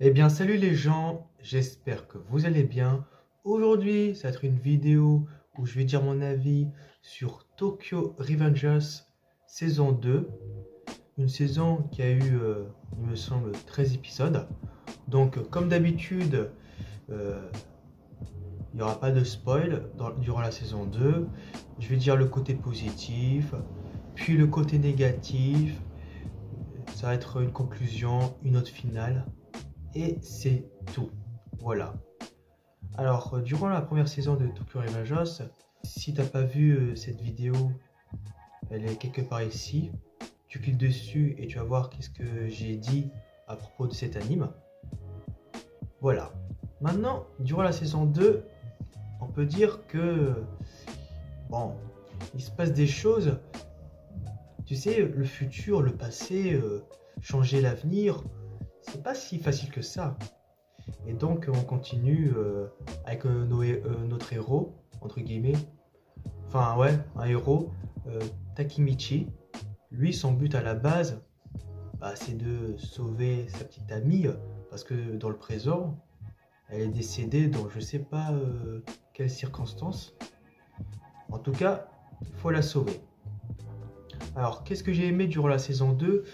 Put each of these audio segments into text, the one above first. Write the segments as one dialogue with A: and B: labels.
A: Eh bien, salut les gens, j'espère que vous allez bien. Aujourd'hui, ça va être une vidéo où je vais dire mon avis sur Tokyo Revengers saison 2. Une saison qui a eu, il me semble, 13 épisodes. Donc, comme d'habitude, euh, il n'y aura pas de spoil durant la saison 2. Je vais dire le côté positif, puis le côté négatif. Ça va être une conclusion, une note finale. Et c'est tout. Voilà. Alors, durant la première saison de Tokyo Revengers, si t'as pas vu cette vidéo, elle est quelque part ici. Tu cliques dessus et tu vas voir qu'est-ce que j'ai dit à propos de cet anime. Voilà. Maintenant, durant la saison 2, on peut dire que, bon, il se passe des choses. Tu sais, le futur, le passé, changer l'avenir, c'est pas si facile que ça. Et donc on continue avec notre héros, entre guillemets. Enfin ouais, un héros, Takemichi. Lui, son but à la base, c'est de sauver sa petite amie, parce que dans le présent, elle est décédée dans je sais pas quelles circonstances. En tout cas, il faut la sauver. Alors, qu'est-ce que j'ai aimé durant la saison 2?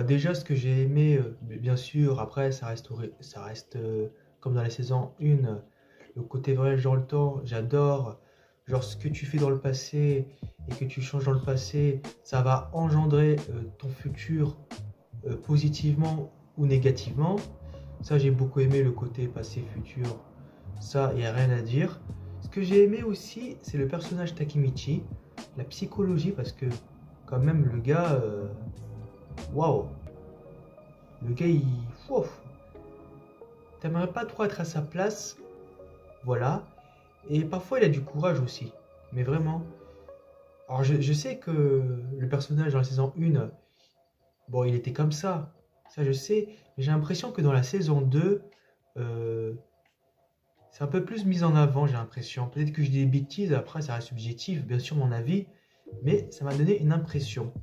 A: Déjà, ce que j'ai aimé, bien sûr, après, ça reste comme dans la saison 1, le côté voyage dans le temps, j'adore. Genre, ce que tu fais dans le passé et que tu changes dans le passé, ça va engendrer ton futur positivement ou négativement. Ça, j'ai beaucoup aimé le côté passé-futur. Ça, il n'y a rien à dire. Ce que j'ai aimé aussi, c'est le personnage Takemichi, la psychologie, parce que quand même, le gars... waouh! Le gars, il... Ouf. T'aimerais pas trop être à sa place. Voilà. Et parfois, il a du courage aussi. Mais vraiment. Alors, je sais que le personnage dans la saison 1, bon, il était comme ça. Ça, je sais. Mais j'ai l'impression que dans la saison 2, c'est un peu plus mis en avant, j'ai l'impression. Peut-être que je dis des bêtises, après, ça reste subjectif, bien sûr, mon avis. Mais ça m'a donné une impression.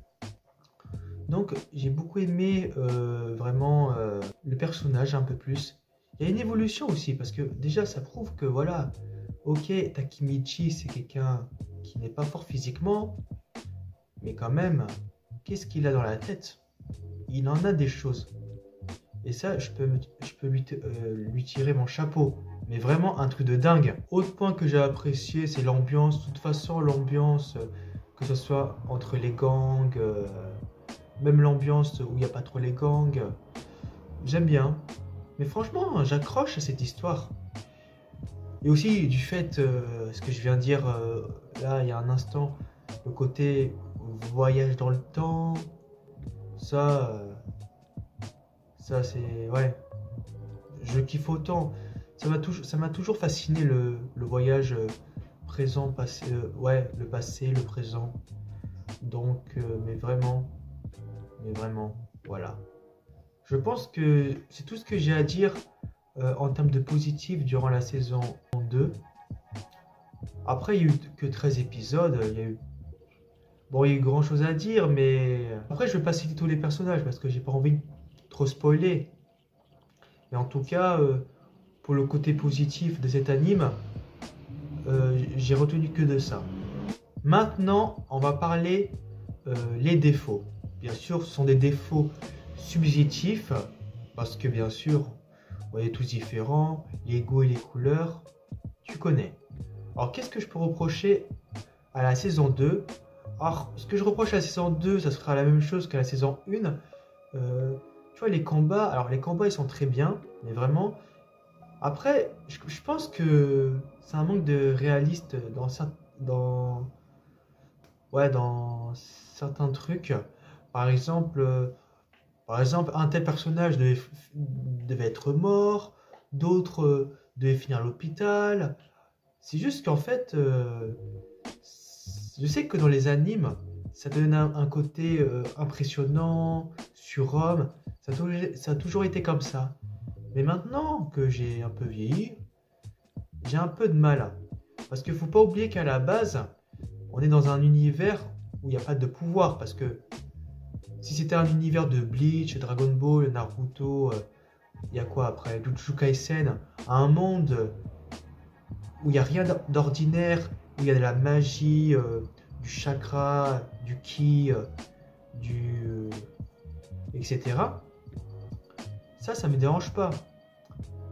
A: Donc j'ai beaucoup aimé vraiment le personnage un peu plus. Il y a une évolution aussi parce que déjà ça prouve que voilà, ok, Takemichi c'est quelqu'un qui n'est pas fort physiquement, mais quand même, qu'est-ce qu'il a dans la tête? Il en a des choses. Et ça, je peux lui tirer mon chapeau. Mais vraiment un truc de dingue. Autre point que j'ai apprécié, c'est l'ambiance. De toute façon, l'ambiance, que ce soit entre les gangs... même l'ambiance où il n'y a pas trop les gangs, j'aime bien. Mais franchement, j'accroche à cette histoire. Et aussi du fait, ce que je viens de dire là, il y a un instant, le côté voyage dans le temps, ça, ça c'est... Ouais, je kiffe autant. Ça m'a toujours fasciné le voyage présent, passé, ouais, le passé, le présent. Donc, mais vraiment, voilà. Je pense que c'est tout ce que j'ai à dire en termes de positif durant la saison 2. Après, il n'y a eu que 13 épisodes. Bon, il y a eu grand chose à dire, mais après, je ne vais pas citer tous les personnages parce que j'ai pas envie de trop spoiler. Mais en tout cas, pour le côté positif de cet anime, j'ai retenu que de ça. Maintenant, on va parler les défauts. Bien sûr, ce sont des défauts subjectifs, parce que bien sûr, on est tous différents, les goûts et les couleurs, tu connais. Alors, qu'est-ce que je peux reprocher à la saison 2? Alors, ce que je reproche à la saison 2, ça sera la même chose qu'à la saison 1. Tu vois, les combats, alors les combats, ils sont très bien, mais vraiment... Après, je pense que c'est un manque de réaliste dans certains trucs. Par exemple, un tel personnage devait être mort, d'autres devaient finir à l'hôpital. C'est juste qu'en fait, je sais que dans les animes, ça donne un côté impressionnant, surhomme. Ça a toujours été comme ça. Mais maintenant que j'ai un peu vieilli, j'ai un peu de mal. Parce qu'il ne faut pas oublier qu'à la base, on est dans un univers où il n'y a pas de pouvoir. Parce que si c'était un univers de Bleach, Dragon Ball, Naruto, il y a quoi après? Jujutsu Kaisen, un monde où il n'y a rien d'ordinaire, où il y a de la magie, du chakra, du ki, du etc. Ça me dérange pas.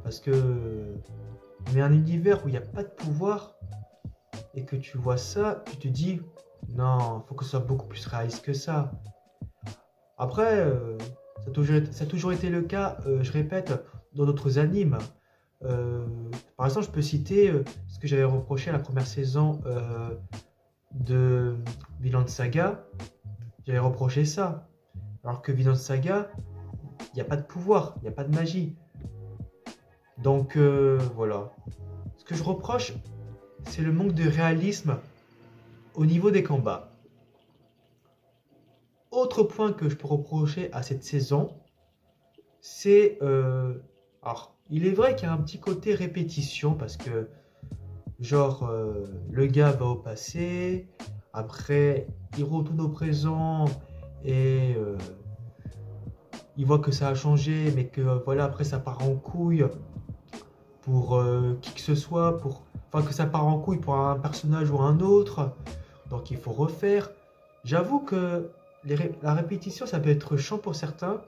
A: Parce que mais un univers où il n'y a pas de pouvoir et que tu vois ça, tu te dis non, faut que ce soit beaucoup plus réaliste que ça. Après, ça a toujours été le cas, je répète, dans d'autres animes. Euh, Par exemple, je peux citer ce que j'avais reproché à la première saison de Vinland Saga. J'avais reproché ça. Alors que Vinland Saga, il n'y a pas de pouvoir, il n'y a pas de magie. Donc voilà. Ce que je reproche, c'est le manque de réalisme au niveau des combats. Autre point que je peux reprocher à cette saison, c'est... alors, il est vrai qu'il y a un petit côté répétition parce que, genre, le gars va au passé, après, il retourne au présent et il voit que ça a changé, mais que, voilà, après, ça part en couille pour qui que ce soit, enfin, que ça part en couille pour un personnage ou un autre, donc il faut refaire. J'avoue que la répétition, ça peut être chiant pour certains.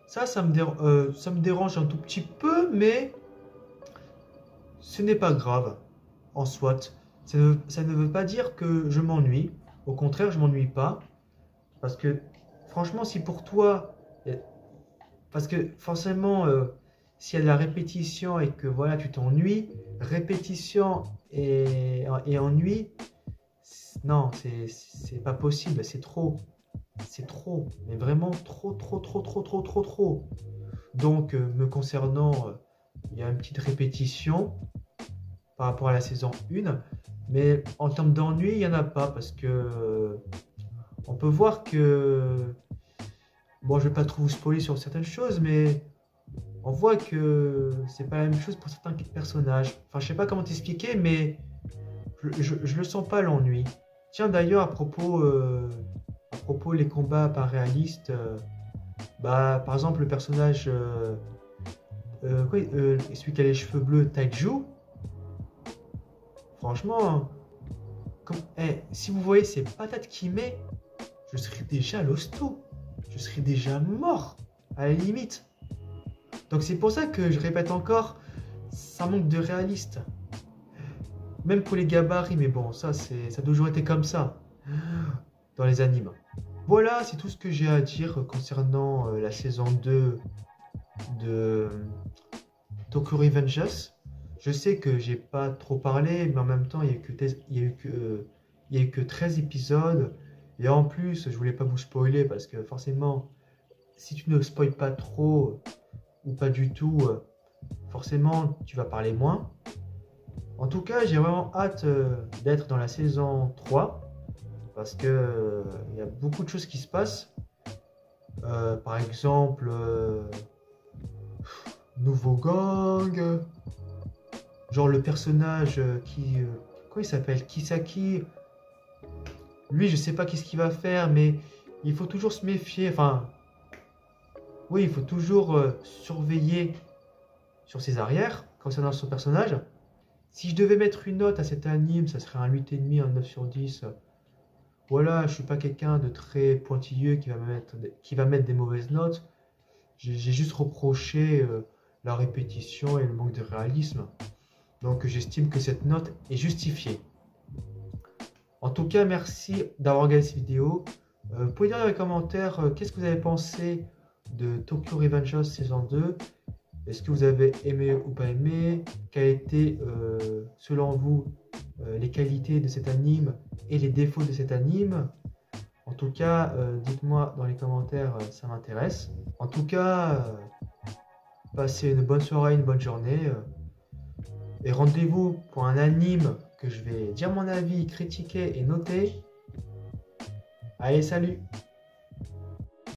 A: Ça me dérange un tout petit peu, mais ce n'est pas grave en soit. Ça ne veut pas dire que je m'ennuie. Au contraire, je m'ennuie pas. Parce que, franchement, si pour toi... Parce que, forcément, s'il y a de la répétition et que, voilà, tu t'ennuies, répétition et ennui, non, c'est pas possible, c'est trop. C'est trop, mais vraiment trop, trop, trop, trop, trop, trop, trop. Donc, me concernant, il y a une petite répétition par rapport à la saison 1, mais en termes d'ennui, il n'y en a pas parce que on peut voir que, bon, je vais pas trop vous spoiler sur certaines choses, mais on voit que c'est pas la même chose pour certains personnages. Enfin, je sais pas comment t'expliquer, mais je le sens pas l'ennui. Tiens, d'ailleurs, à propos les combats pas réalistes, bah, par exemple, le personnage, celui qui a les cheveux bleus, Taiju, franchement, hein, si vous voyez ces patates qu'il met, je serais déjà à l'hosto. Je serais déjà mort, à la limite. Donc c'est pour ça que je répète encore, ça manque de réaliste. Même pour les gabarits, mais bon, ça a toujours été comme ça dans les animes. Voilà, c'est tout ce que j'ai à dire concernant la saison 2 de Tokyo Revengers. Je sais que j'ai pas trop parlé, mais en même temps, il y a eu que 13 épisodes. Et en plus, je voulais pas vous spoiler parce que forcément, si tu ne spoiles pas trop ou pas du tout, forcément, tu vas parler moins. En tout cas, j'ai vraiment hâte d'être dans la saison 3 parce que il y a beaucoup de choses qui se passent. Par exemple, nouveau gang, genre le personnage comment il s'appelle? Kisaki. Lui, je sais pas qu'est-ce qu'il va faire, mais il faut toujours se méfier. Enfin, oui, il faut toujours surveiller sur ses arrières concernant son personnage. Si je devais mettre une note à cet anime, ça serait un 8,5, un 9 sur 10. Voilà, je suis pas quelqu'un de très pointilleux qui va mettre des mauvaises notes. J'ai juste reproché la répétition et le manque de réalisme. Donc j'estime que cette note est justifiée. En tout cas, merci d'avoir regardé cette vidéo. Vous pouvez dire dans les commentaires qu'est-ce que vous avez pensé de Tokyo Revengers saison 2. Est-ce que vous avez aimé ou pas aimé? Quelles étaient, selon vous, les qualités de cet anime et les défauts de cet anime? En tout cas, dites-moi dans les commentaires, ça m'intéresse. En tout cas, passez une bonne soirée, une bonne journée. Et rendez-vous pour un anime que je vais dire mon avis, critiquer et noter. Allez, salut!